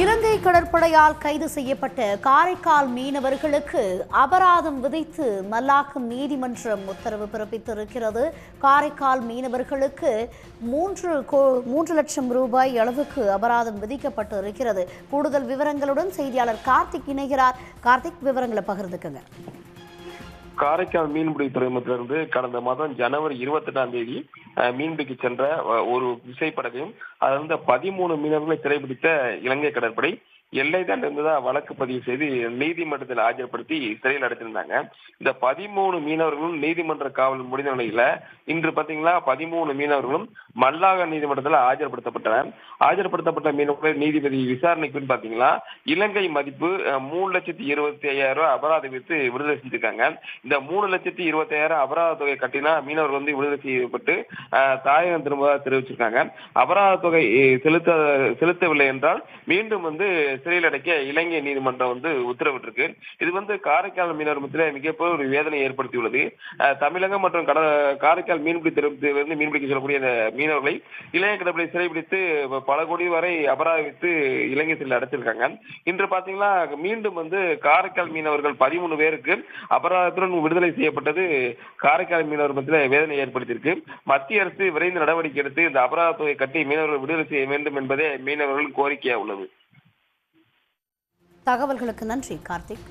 இலங்கை கடற்படையால் கைது செய்யப்பட்ட காரைக்கால் மீனவர்களுக்கு அபராதம் விதித்து மல்லாக்கம் நீதிமன்றம் உத்தரவு பிறப்பித்திருக்கிறது. காரைக்கால் மீனவர்களுக்கு 3 லட்சம் ரூபாய் அளவுக்கு அபராதம் விதிக்கப்பட்டு இருக்கிறது. கூடுதல் விவரங்களுடன் செய்தியாளர் கார்த்திக் இணைகிறார். கார்த்திக், விவரங்களை பகிர்ந்துக்குங்க. காரைக்கால் மீன்பிடி துறைமுகத்திலிருந்து கடந்த மாதம் ஜனவரி 28ஆம் தேதி மீன்பிடிக்கு சென்ற ஒரு விசைப்படகையும் அதிலிருந்த 13 மீனவர்களை சிறைபிடித்த இலங்கை கடற்படை எல்லை தாண்டிருந்ததா வழக்கு பதிவு செய்து நீதிமன்றத்தில் ஆஜர்படுத்தி சிறையில் அடைத்திருந்தாங்க. இந்த 13 மீனவர்களும் நீதிமன்ற காவல் முடிந்த நிலையில இன்று பாத்தீங்கன்னா 13 மீனவர்களும் மல்லாக நீதிமன்றத்தில் ஆஜர்படுத்தப்பட்ட மீனவர்கள் நீதிபதி விசாரணைக்கு பாத்தீங்கன்னா இலங்கை மதிப்பு 3,25,000 அபராதம் விதித்து விடுதலை செஞ்சிருக்காங்க. இந்த 3,25,000 அபராத தொகை கட்டினா மீனவர்கள் விடுதலை செய்யப்பட்டு தாயகம் திரும்ப தெரிவிச்சிருக்காங்க. அபராத தொகை செலுத்தவில்லை என்றால் மீண்டும் சிறையில் அடைக்க இலங்கை நீதிமன்றம் உத்தரவிட்டிருக்கு. இது காரைக்கால் மீனவர் மத்தியில் மிகப்பெரிய ஒரு வேதனை ஏற்படுத்தியுள்ளது. தமிழகம் மற்றும் காரைக்கால் மீன்பிடி துறைமுகத்திலிருந்து மீன்பிடிக்க செல்லக்கூடிய மீனவர்களை இலங்கை கடற்படை சிறைபிடித்து பல கோடி வரை அபராதித்து இலங்கை சிறையில் அடைச்சிருக்காங்க. இன்று பாத்தீங்கன்னா மீண்டும் காரைக்கால் மீனவர்கள் 13 பேருக்கு அபராதத்துடன் விடுதலை செய்யப்பட்டது காரைக்கால் மீனவர் மத்தியில் வேதனை ஏற்படுத்தியிருக்கு. மத்திய அரசு விரைந்து நடவடிக்கை எடுத்து இந்த அபராத தொகை கட்டி மீனவர்கள் விடுதலை செய்ய வேண்டும் என்பதே மீனவர்கள் கோரிக்கையா உள்ளது. தகவல்களுக்கு நன்றி கார்த்திக்.